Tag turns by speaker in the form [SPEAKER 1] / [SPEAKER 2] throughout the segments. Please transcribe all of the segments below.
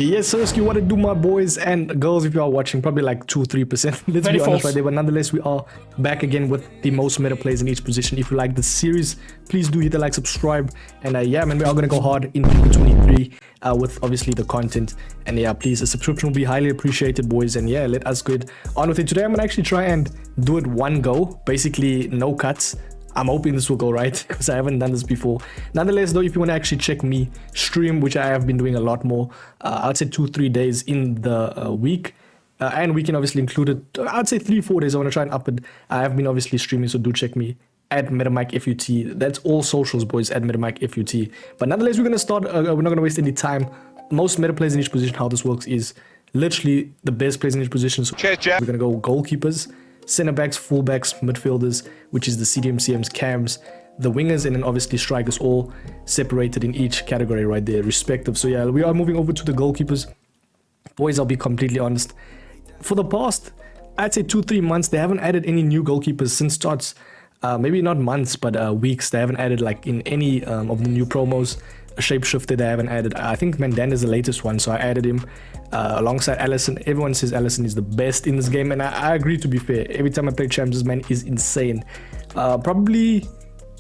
[SPEAKER 1] Yes, Sirski, what to do, my boys and girls, if you are watching, probably like 2-3%. Let's be honest right there, but nonetheless, we are back again with the most meta plays in each position. If you like the series, please do hit the like, subscribe, and yeah, man, we are gonna go hard in FIFA 23 with obviously the content. And yeah, please, a subscription will be highly appreciated, boys. And yeah, let us get on with it. Today, I'm gonna actually try and do it one go, basically no cuts. I'm hoping this will go right because I haven't done this before. Nonetheless, though, if you want to actually check me stream, which I have been doing a lot more, I'd say 2-3 days in the week. And we can obviously include it, I'd say 3-4 days. I want to try and up it. I have been obviously streaming, so do check me at MetaMike FUT. That's all socials, boys, at MetaMike FUT. But nonetheless, we're going to start. We're not going to waste any time. Most meta plays in each position, how this works is literally the best plays in each position. So we're going to go goalkeepers, center backs, fullbacks, midfielders, which is the CDM, CMs, cams, the wingers, and then obviously strikers, all separated in each category right there, respective. So yeah, we are moving over to the goalkeepers. Boys, I'll be completely honest. For the past, I'd say 2-3 months, they haven't added any new goalkeepers since starts. Maybe not months, but weeks. They haven't added like in any of the new promos. A shapeshifter they haven't added. I think Mandan is the latest one, so I added him alongside Allison. Everyone says Allison is the best in this game, and I agree, to be fair. Every time I play champs, this man is insane. Probably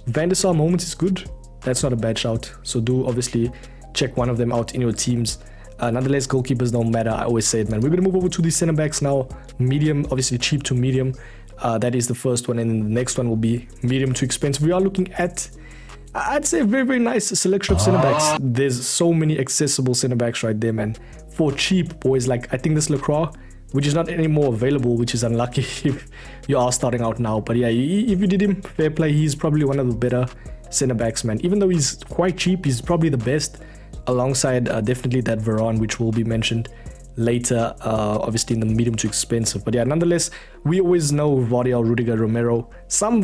[SPEAKER 1] Van der Sar Moments is good. That's not a bad shout, so do obviously check one of them out in your teams. Nonetheless, goalkeepers don't matter. I always say it, man. We're going to move over to the center backs now. Medium, obviously cheap to medium. That is the first one, and then the next one will be medium to expensive. We are looking at, I'd say, a very, very nice selection of center backs. There's so many accessible center backs right there, man. For cheap, boys, like I think this Lacroix, which is not anymore available, which is unlucky if you are starting out now. But yeah, if you did him, fair play. He's probably one of the better center backs, man. Even though he's quite cheap, he's probably the best, alongside definitely that Varane, which will be mentioned later, obviously in the medium to expensive. But yeah, nonetheless, we always know Vardiel, Rudiger, Romero, some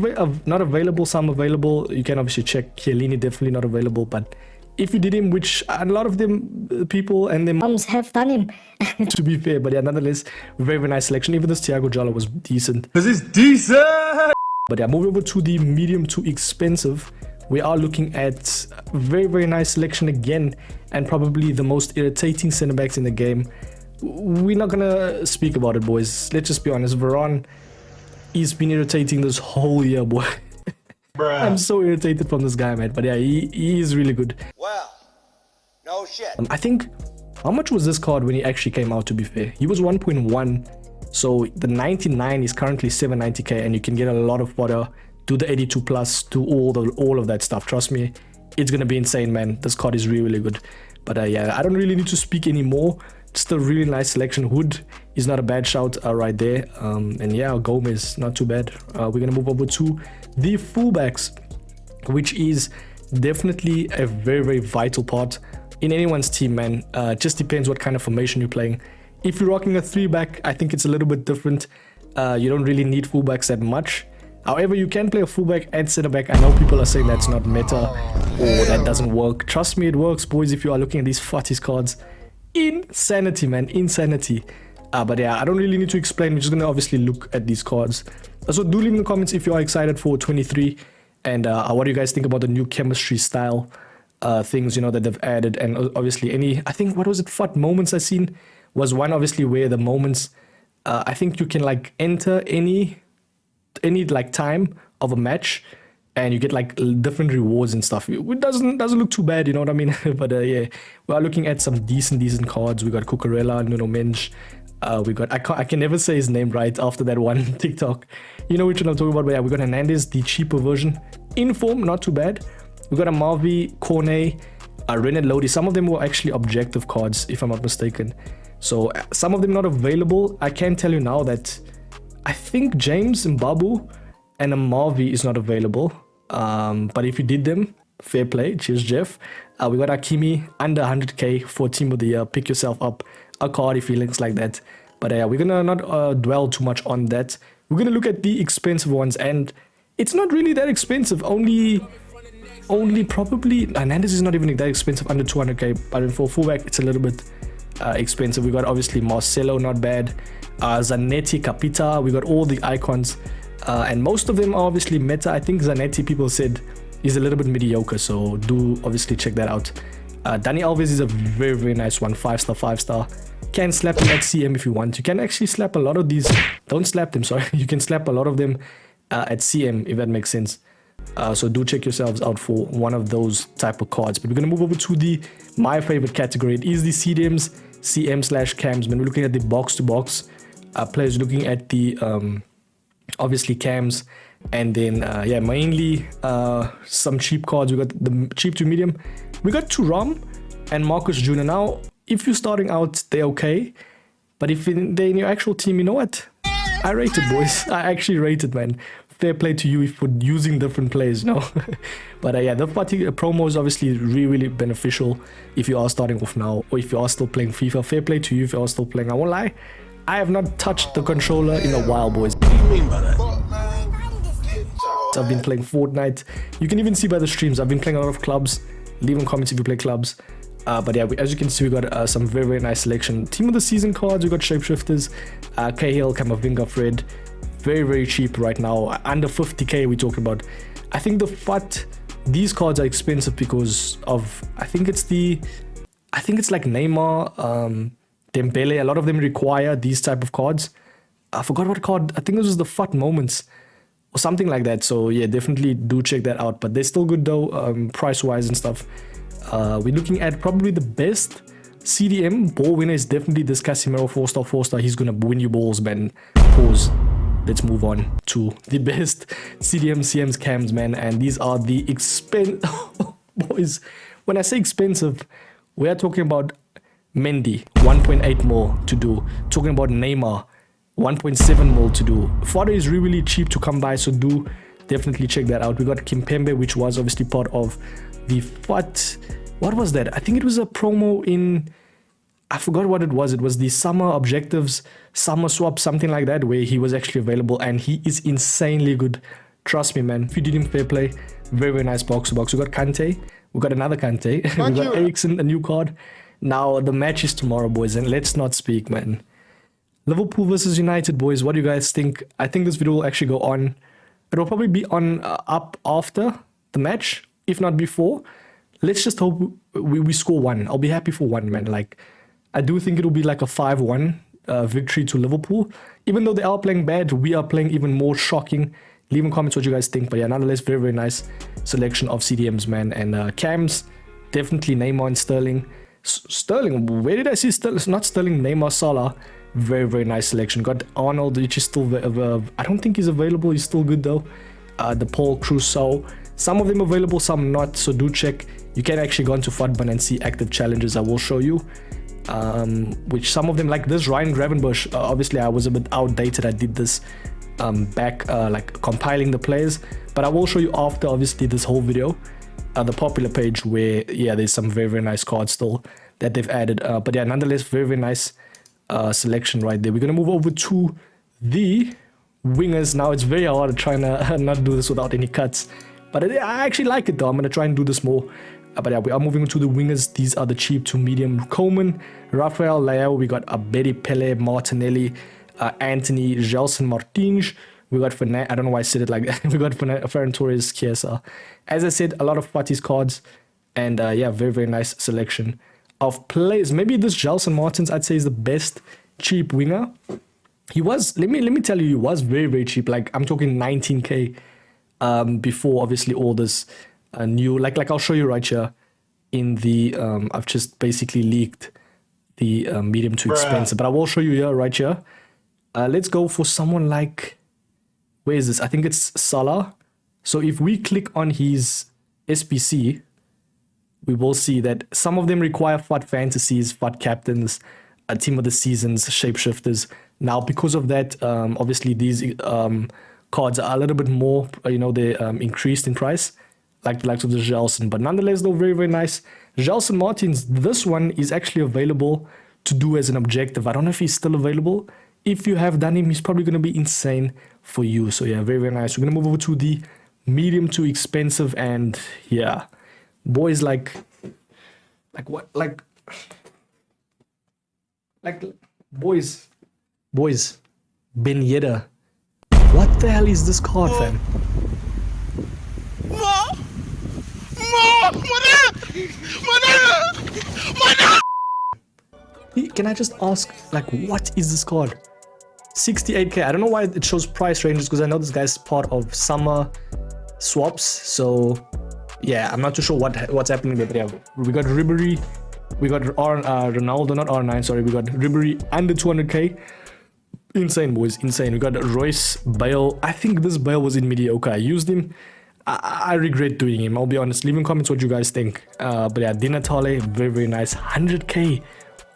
[SPEAKER 1] not available, some available. You can obviously check Chiellini, definitely not available. But if you did him, which a lot of them people and their moms have done him, to be fair. But yeah, nonetheless, very, very nice selection. Even this Thiago Jala was decent. This is decent. But yeah, moving over to the medium to expensive, we are looking at very, very nice selection again, and probably the most irritating center backs in the game. We're not gonna speak about it, boys. Let's just be honest. Varane, he's been irritating this whole year, boy. I'm so irritated from this guy, man. But yeah, he is really good.
[SPEAKER 2] Well, no shit.
[SPEAKER 1] I think, how much was this card when he actually came out, to be fair? He was 1.1. So the 99 is currently 790k, and you can get a lot of fodder. Do the 82 plus, do all of that stuff. Trust me, it's gonna be insane, man. This card is really, really good. But yeah, I don't really need to speak anymore. Just a really nice selection. Hood is not a bad shout right there. And yeah, Gomez, not too bad. We're gonna move over to the fullbacks, which is definitely a very, very vital part in anyone's team, man. Just depends what kind of formation you're playing. If you're rocking a 3-back, I think it's a little bit different. You don't really need fullbacks that much. However, you can play a fullback and center back. I know people are saying that's not meta or that doesn't work. Trust me, it works, boys. If you are looking at these FUTties cards, insanity, man, insanity. But yeah, I don't really need to explain. We're just gonna obviously look at these cards. So do leave in the comments if you are excited for 23, and what do you guys think about the new chemistry style things, you know, that they've added. And obviously any, I think, what was it, FUT moments I seen was one, obviously, where the moments, I think you can like enter any like time of a match, and you get like different rewards and stuff. It doesn't look too bad, you know what I mean? But yeah, we are looking at some decent cards. We got Cucurella, Nuno Mensch. We got, I can never say his name right after that one TikTok. You know which one I'm talking about. But yeah, we got Hernandez, the cheaper version. In form, not too bad. We got a Marvi, Cornet, Renard Lodi. Some of them were actually objective cards, if I'm not mistaken. So some of them not available. I can tell you now that I think James Mbabu and a Marvi is not available. But if you did them, fair play. Cheers, Jeff. We got Akimi under 100k for team of the year. Pick yourself up a card if he links like that. But yeah, we're gonna not dwell too much on that. We're gonna look at the expensive ones, and it's not really that expensive. Only probably Hernandez is not even that expensive, under 200k. But for fullback, it's a little bit expensive. We got obviously Marcelo, not bad. Zanetti, Capita. We got all the icons, and most of them are obviously meta. I think Zanetti, people said, is a little bit mediocre, so do obviously check that out. Dani Alves is a very, very nice one. 5-star, 5-star. Can slap him at CM if you want. You can actually slap a lot of these. Don't slap them, sorry. You can slap a lot of them at CM, if that makes sense. So do check yourselves out for one of those type of cards. But we're going to move over to my favorite category. It is the CDMs, CM/cams. When we're looking at the box-to-box, players looking at the, obviously, cams. And then, yeah, mainly some cheap cards. We got the cheap to medium. We got Thuram and Marcus Jr. Now, if you're starting out, they're okay. But if they're in your actual team, you know what? I rate it, boys. I actually rate it, man. Fair play to you for using different players, you know. But yeah, the particular promo is obviously really, really beneficial if you are starting off now, or if you are still playing FIFA. Fair play to you if you are still playing. I won't lie, I have not touched the controller in a while, boys.
[SPEAKER 3] What do you mean by that?
[SPEAKER 1] I've been playing Fortnite. You can even see by the streams, I've been playing a lot of clubs. Leave in comments if you play clubs. But yeah, as you can see, we got some very, very nice selection. Team of the season cards, we got Shapeshifters, Cahill, Camavinga, Fred. Very, very cheap right now. Under 50k we're talking about. I think the FUT, these cards are expensive because of, I think it's like Neymar, Dembele. A lot of them require these type of cards. I forgot what card. I think this was the FUT Moments or something like that. So yeah, definitely do check that out. But they're still good though, price-wise and stuff. We're looking at probably the best CDM ball winner is definitely this Casemiro 4-star, 4-star. He's gonna win you balls, man. Pause. Let's move on to the best CDM, CMs, cams, man. And these are the boys. When I say expensive, we are talking about Mendy, 1.8 mil to do. Talking about Neymar, 1.7 mil to do. Fodder is really, really cheap to come by, so do definitely check that out. We got Kimpembe, which was obviously part of the FUT. What was that? I think it was a promo in, I forgot what it was. It was the summer objectives, summer swap, something like that, where he was actually available, and he is insanely good. Trust me, man. If you did him, fair play. Very, very nice box to box. We got Kante. We got another Kante. We got Eriksen, a new card. Now the match is tomorrow, boys, and let's not speak, man. Liverpool versus United, boys. What do you guys think? I think this video will actually go on. It will probably be on up after the match, if not before. Let's just hope we score one. I'll be happy for one, man. Like, I do think it'll be like a 5-1 victory to Liverpool. Even though they are playing bad, we are playing even more shocking. Leave in comments what you guys think. But yeah, nonetheless, very, very nice selection of CDMs, man. And cams, definitely Neymar and Sterling. Sterling, where did I see Sterling? It's not Sterling, Neymar, Salah. Very, very nice selection. Got Arnold, which is still, I don't think he's available. He's still good though. The Paul Crusoe. Some of them available, some not. So do check. You can actually go into FUTBun and see active challenges. I will show you. Which some of them, like this Ryan Gravenbush, obviously I was a bit outdated. I did this back like compiling the players, but I will show you after obviously this whole video the popular page where yeah, there's some very, very nice cards still that they've added, but yeah, nonetheless, very, very nice selection right there. We're gonna move over to the wingers now. It's very hard to try and not do this without any cuts, but I actually like it though. I'm gonna try and do this more. But yeah, we are moving to the wingers. These are the cheap to medium. Coleman, Rafael Leao. We got Abedi, Pele, Martinelli, Anthony, Gelson Martins. We got Fernan. I don't know why I said it like that. We got Ferran Torres, Chiesa. As I said, a lot of FUT's cards. And yeah, very, very nice selection of players. Maybe this Gelson Martins, I'd say, is the best cheap winger. He was, let me tell you, he was very, very cheap. Like, I'm talking 19k before, obviously, all this new, like I'll show you right here in the I've just basically leaked the medium to expensive, but I will show you here right here. Let's go for someone like, where is this? I think it's Salah. So if we click on his SBC, we will see that some of them require FUT fantasies, FUT captains, a team of the seasons, shapeshifters. Now because of that, obviously these cards are a little bit more, you know, they increased in price, like the likes of the Gelson, but nonetheless, though, very, very nice. Gelson Martins, this one is actually available to do as an objective. I don't know if he's still available. If you have done him, he's probably going to be insane for you. So yeah, very, very nice. We're going to move over to the medium to expensive, and yeah, boys, like what, like boys, Ben Yedder. What the hell is this card, fam?
[SPEAKER 3] What?
[SPEAKER 1] Can I just ask, like, what is this card? 68k. I don't know why it shows price ranges, because I know this guy's part of summer swaps. So yeah, I'm not too sure what's happening there. But yeah, we got Ribery, we got Ronaldo, not R9, sorry. We got Ribery under 200k. Insane, boys, insane. We got Royce, Bale. I think this Bale was in mediocre. I used him. I regret doing him, I'll be honest. Leave in comments what you guys think. But yeah, Di Natale, very, very nice. 100k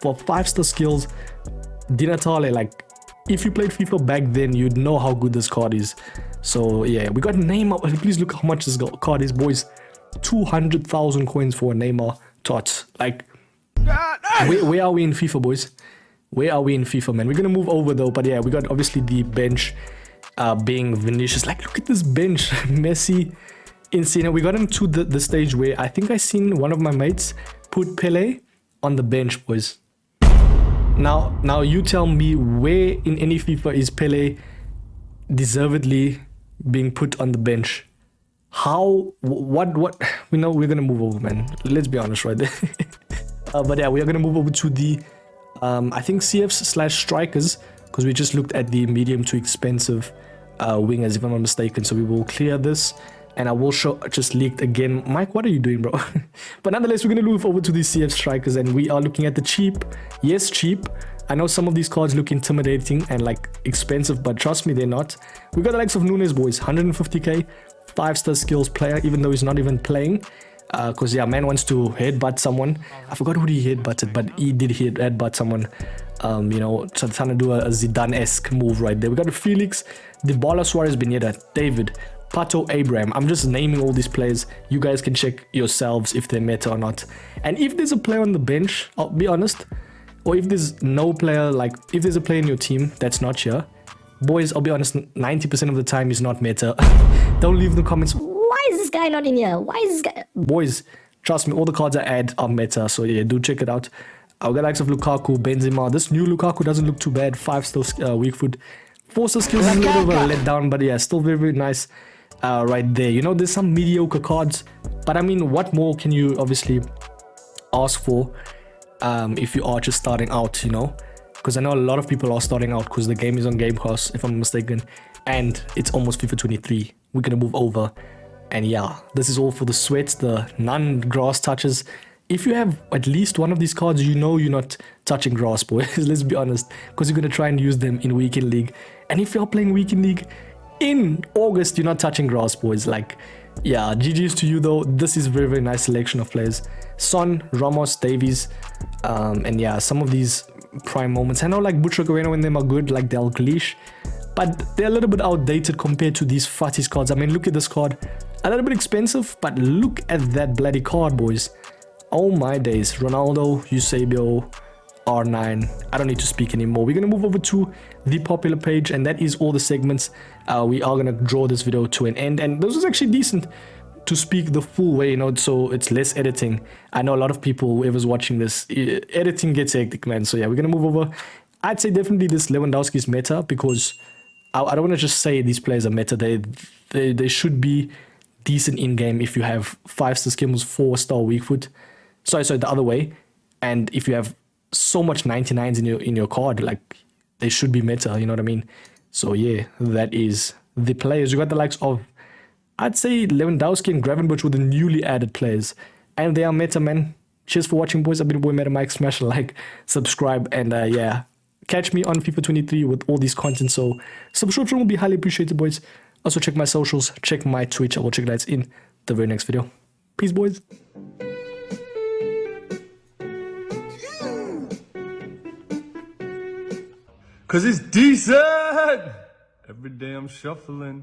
[SPEAKER 1] for 5-star skills. Di Natale, like, if you played FIFA back then, you'd know how good this card is. So yeah, we got Neymar. Please look how much this card is, boys. 200,000 coins for a Neymar tots. Like, where are we in FIFA, boys? Where are we in FIFA, man? We're gonna move over though. But yeah, we got obviously the bench being Vinicius. Like, look at this bench. Messi, insane. We got into the stage where I think I seen one of my mates put Pele on the bench, boys. Now you tell me, where in any FIFA is Pele deservedly being put on the bench? How? What? We know we're gonna move over, man. Let's be honest, right there. But yeah, we are gonna move over to the I think CFs/strikers, because we just looked at the medium to expensive wingers, if I'm not mistaken. So we will clear this, and I will show just leaked again. Mike, what are you doing, bro? But nonetheless, we're gonna move over to the CF strikers, and we are looking at the cheap. Yes, cheap. I know some of these cards look intimidating and like expensive, but trust me, they're not. We got the likes of Nunes, boys. 150k, 5-star skills player, even though he's not even playing. Because yeah, man wants to headbutt someone. I forgot who he headbutted, but he did headbutt someone. You know, trying to do a Zidane-esque move right there. We got the Felix, Dybala, Suarez, Benitez, David, Pato, Abraham. I'm just naming all these players. You guys can check yourselves if they're meta or not. And if there's a player on the bench, I'll be honest, or if there's no player, like if there's a player in your team that's not here, boys, I'll be honest, 90% of the time is not meta. Don't leave in the comments, why is this guy not in here? Why is this guy? Boys, trust me, all the cards I add are meta. So yeah, do check it out. I've got likes of Lukaku, Benzema. This new Lukaku doesn't look too bad. 5-star weak foot. 4-star skills is a little bit of a letdown, but yeah, still very, very nice right there. You know, there's some mediocre cards, but I mean, what more can you obviously ask for if you are just starting out, you know? Because I know a lot of people are starting out because the game is on Game Pass, if I'm not mistaken, and it's almost FIFA 23. We're gonna move over, and yeah, this is all for the sweats, the non-grass touches. If you have at least one of these cards, you know you're not touching grass, boys. Let's be honest, because you're gonna try and use them in Weekend League. And if you're playing Weekend League in August, you're not touching grass, boys. Like, yeah, GG's to you though. This is very, very nice selection of players. Son, Ramos, Davies, and yeah, some of these prime moments. I know like Butcher Guerrero and them are good, like Dalglish, but they're a little bit outdated compared to these Fatties cards. I mean, look at this card. A little bit expensive, but look at that bloody card, boys. Oh my days. Ronaldo, Eusebio, R9. I don't need to speak anymore. We're going to move over to the popular page, and that is all the segments. We are going to draw this video to an end, and this was actually decent to speak the full way, you know, so it's less editing. I know a lot of people, whoever's watching this, editing gets hectic, man. So yeah, we're going to move over. I'd say definitely this Lewandowski's meta, because I don't want to just say these players are meta. They should be decent in-game if you have 5-star skills, 4-star weak foot. Sorry, the other way. And if you have so much 99s in your card, like, they should be meta, you know what I mean? So yeah, that is the players. You got the likes of, I'd say, Lewandowski and Gravenberch were the newly added players, and they are meta, man. Cheers for watching, boys. I've been your boy MetaMike. Smash a like, subscribe, and yeah, catch me on FIFA 23 with all these content. So subscription will be highly appreciated, boys. Also check my socials, check my Twitch. I will check that in the very next video. Peace, boys.
[SPEAKER 3] Cause it's decent. Every day I'm shuffling.